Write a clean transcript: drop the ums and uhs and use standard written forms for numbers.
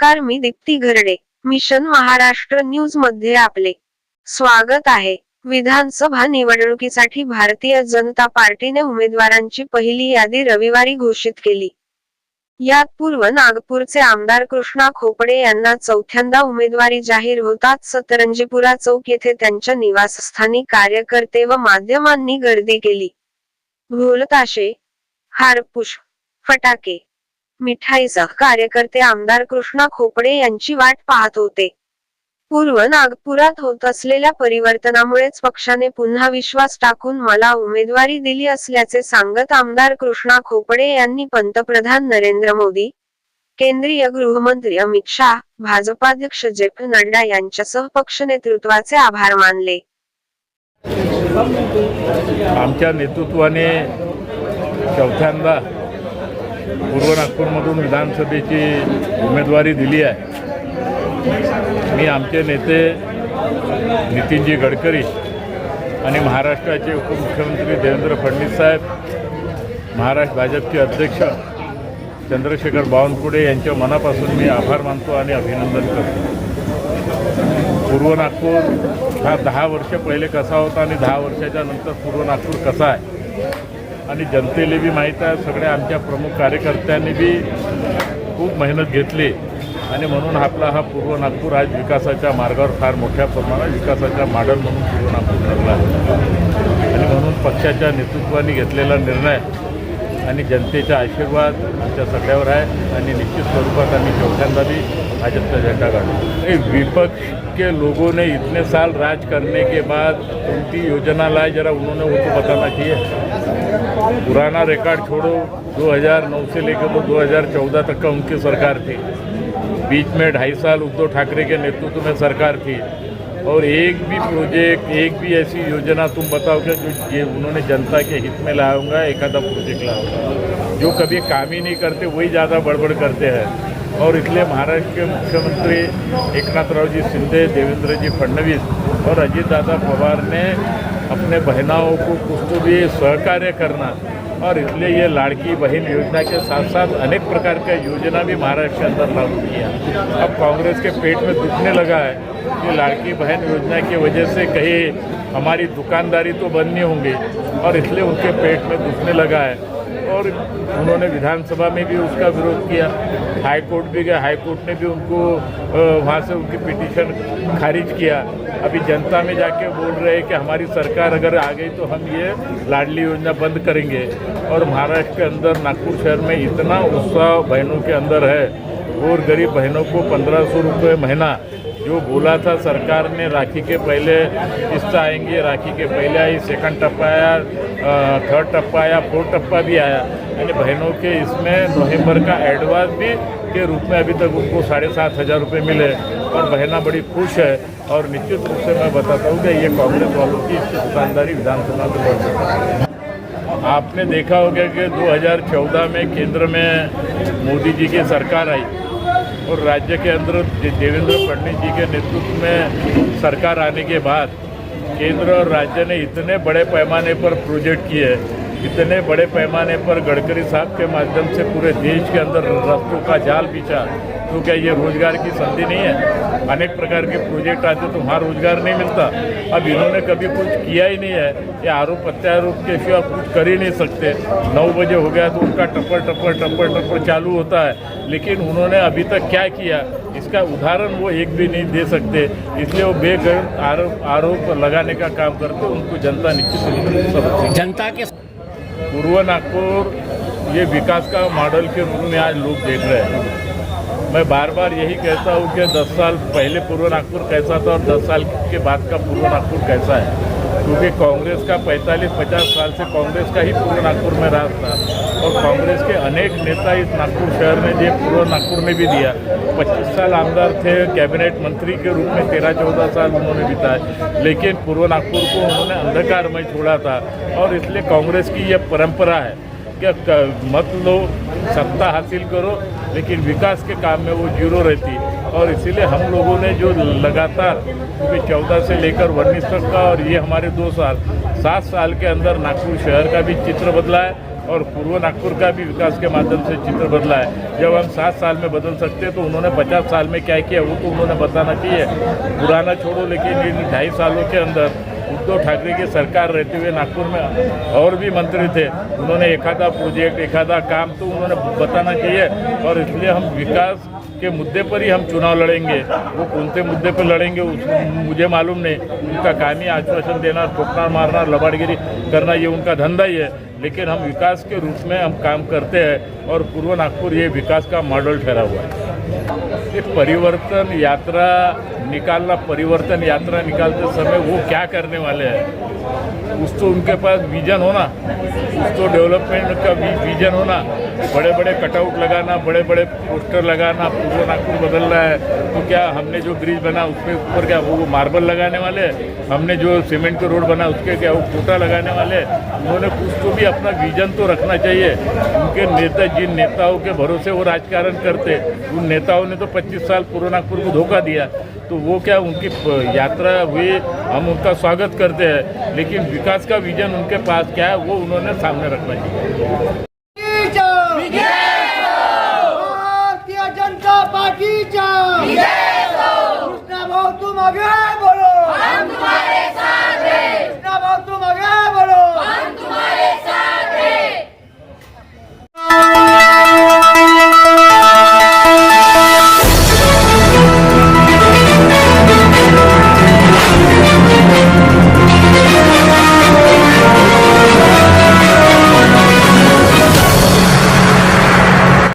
नमस्कार, मी Deepti Gharde. Mission Maharashtra news मध्ये आपले स्वागत आहे. विधानसभा निवडणुकीसाठी भारतीय जनता पार्टीने उमेदवारांची पहिली यादी रविवारी घोषित केली. यात पूर्व नागपूरचे आमदार कृष्णा खोपडे यांना चौथ्यांदा उमेदवारी जाहीर होताच सतरंजीपुरा चौक येथे त्यांच्या निवासस्थानी कार्यकर्ते व माध्यमांनी गर्दी केली. ढोलताशे, हारपुष्प, फटाके, मिठाईसह कार्यकर्ते आमदार कृष्णा खोपडे यांची वाट पाहत होते. पूर्व नागपुरात होत असलेल्या परिवर्तनामुळेच पक्षाने पुन्हा विश्वास टाकून मला उमेदवारी दिली असल्याचे सांगत आमदार कृष्णा खोपडे यांनी पंतप्रधान नरेंद्र मोदी, केंद्रीय गृहमंत्री अमित शाह, भाजपाध्यक्ष जे.पी. नड्डा यांच्यासह पक्ष नेतृत्वाचे आभार मानले. आमच्या नेतृत्वाने चौथ्यांदा पूर्व नागपूरमधून विधानसभेची उमेदवारी दिली आहे. मी आमचे नेते नितीनजी गडकरी आणि महाराष्ट्राचे उपमुख्यमंत्री देवेंद्र फडणवीस साहेब, महाराष्ट्र भाजपचे अध्यक्ष चंद्रशेखर बावनकुळे यांच्या मनापासून मी आभार मानतो आणि अभिनंदन करतो. पूर्व नागपूर हा 10 वर्ष पहिले कसा होता आणि 10 वर्षाच्या नंतर पूर्व नागपूर कसा आहे आणि जनतेला बी माहीत आहे. सगळ्या आमच्या प्रमुख कार्यकर्त्यांनी बी खूप मेहनत घेतली आणि म्हणून आपला हा पूर्व नागपूर आज विकासाच्या मार्गावर फार मोठ्या प्रमाणात विकासाच्या मॉडेल म्हणून पूर्व नागपूर ठरला आहे. आणि म्हणून पक्षाच्या नेतृत्वाने घेतलेला निर्णय आणि जनतेचा आशीर्वाद आमच्या सगळ्यावर आहे आणि निश्चित स्वरूपात आम्ही चौथ्यांदा भी भाजपा झंडा काढू. विपक्ष के लोगों ने इतने साल राज करने के बाद उनकी योजना लाए, जरा उन्होंने वो तो बताना चाहिए. पुराना रिकॉर्ड छोड़ो, 2009 से लेकर तो 2014 तक का उनकी सरकार थी. बीच में 2.5 साल उद्धव ठाकरे के नेतृत्व में सरकार थी और एक भी प्रोजेक्ट, एक भी ऐसी योजना तुम बताओ कि जो ये उन्होंने जनता के हित में लाया होगा. एखादा प्रोजेक्ट लाया होगा. जो कभी काम ही नहीं करते वही ज़्यादा बड़बड़ करते हैं. और इसलिए महाराष्ट्र के मुख्यमंत्री एकनाथरावजी शिंदे, देवेंद्रजी फडणवीस और अजीत दादा पवार ने अपने बहनाओं को कुछ तो भी सहकार्य करना और इसलिए ये लाड़की बहन योजना के साथ साथ अनेक प्रकार का योजना भी महाराष्ट्र के अंदर लागू किया. अब कांग्रेस के पेट में दुखने लगा है कि लाड़की बहन योजना की वजह से कहीं हमारी दुकानदारी तो बंद नहीं होंगी और इसलिए उनके पेट में दुखने लगा है. और उन्होंने विधानसभा में भी उसका विरोध किया. हाई कोर्ट भी गए, हाई कोर्ट ने भी उनको वहाँ से उनकी पिटीशन खारिज किया. अभी जनता में जाके बोल रहे हैं कि हमारी सरकार अगर आ गई तो हम ये लाडली योजना बंद करेंगे. और महाराष्ट्र के अंदर नागपुर शहर में इतना उत्साह बहनों के अंदर है और गरीब बहनों को 1500 रुपये महीना जो बोला था सरकार ने, राखी के पहले किस्त आएंगे, राखी के पहले आई, सेकंड टप्पा आया, थर्ड टप्पा आया, फोर्थ टप्पा भी आया. यानी बहनों के इसमें नवंबर का एडवांस भी के रूप में अभी तक उनको 7,500 रुपये मिले और बहना बड़ी खुश है. और निश्चित रूप से मैं बताता हूँ कि ये कांग्रेस वालों की दुकानदारी विधानसभा में बढ़ सकती है. आपने देखा होगा कि 2014 में केंद्र में मोदी जी की सरकार आई और राज्य के अंदर देवेंद्र फडणवीस जी के नेतृत्व में सरकार आने के बाद केंद्र और राज्य ने इतने बड़े पैमाने पर प्रोजेक्ट किए, इतने बड़े पैमाने पर गडकरी साहब के माध्यम से पूरे देश के अंदर रास्तों का जाल बिछा. तो क्या ये रोजगार की संधि नहीं है? अनेक प्रकार के प्रोजेक्ट आते तो वहाँ रोजगार नहीं मिलता. अब इन्होंने कभी कुछ किया ही नहीं है. ये आरोप प्रत्यारोप के सिवा कुछ कर ही नहीं सकते. 9 बजे हो गया तो उनका टप्पर चालू होता है, लेकिन उन्होंने अभी तक क्या किया इसका उदाहरण वो एक भी नहीं दे सकते. इसलिए वो बेगैर आरोप लगाने का काम करते. उनको जनता निश्चित जनता के पूर्व नागपुर ये विकास का मॉडल के रूप में आज लोग देख रहे हैं. मैं बार बार यही कहता हूँ कि 10 साल पहले पूर्व नागपुर कैसा था और 10 साल के बाद का पूर्व नागपुर कैसा है. क्योंकि कांग्रेस का 45-50 साल से कांग्रेस का ही पूर्व नागपुर में राज था और कांग्रेस के अनेक नेता इस नागपुर शहर में जो पूर्व नागपुर में भी दिया. 25 साल आमदार थे, कैबिनेट मंत्री के रूप में 13-14 साल उन्होंने बिताए, लेकिन पूर्व नागपुर को उन्होंने अंधकार में छोड़ा था. और इसलिए कांग्रेस की यह परंपरा है कि मत लो, सत्ता हासिल करो, लेकिन विकास के काम में वो जीरो रहती. और इसीलिए हम लोगों ने जो लगातार क्योंकि 14 से लेकर 19 तक का और ये हमारे 2 साल 7 साल के अंदर नागपुर शहर का भी चित्र बदला है और पूर्व नागपुर का भी विकास के माध्यम से चित्र बदला है। जब हम 7 साल में बदल सकते हैं तो उन्होंने 50 साल में क्या किया वो तो उन्होंने बताना चाहिए। पुराना छोड़ो, लेकिन इन 2.5 सालों के अंदर उद्धव ठाकरे की सरकार रहते हुए नागपुर में और भी मंत्री थे, उन्होंने एखादा प्रोजेक्ट एखादा काम तो उन्होंने बताना चाहिए। और इसलिए हम विकास के मुद्दे पर ही हम चुनाव लड़ेंगे। वो कौन से मुद्दे पर लड़ेंगे मुझे मालूम नहीं। उनका काम ही आश्वासन देना, ठोकना मारना, लबाड़गिरी करना, ये उनका धंधा ही है। लेकिन हम विकास के रूप में हम काम करते हैं और पूर्व नागपुर ये विकास का मॉडल ठहरा हुआ है। ये परिवर्तन यात्रा निकालना, परिवर्तन यात्रा निकालते समय वो क्या करने वाले हैं, उस तो उनके पास विजन होना, उस तो डेवलपमेंट का विजन होना। बड़े बड़े कटआउट लगाना, बड़े बड़े पोस्टर लगाना, पूर्व नागपुर बदल रहा है तो क्या हमने जो ब्रिज बना उसके ऊपर क्या वो मार्बल लगाने वाले, हमने जो सीमेंट का रोड बना उसके क्या वो कोटा लगाने वाले। उन्होंने कुछ तो भी अपना विजन तो रखना चाहिए। उनके नेता, जिन नेताओं के भरोसे वो राजकारण करते, उन नेताओं ने तो 25 साल पूर्व नागपुर को धोखा दिया। तो वो क्या उनकी यात्रा हुई, हम उनका स्वागत करते हैं, लेकिन विकास का विजन उनके पास क्या है वो उन्होंने सामने रखना चाहिए। भारतीय जनता पार्टीचा कृष्णा भाऊ तुम आगे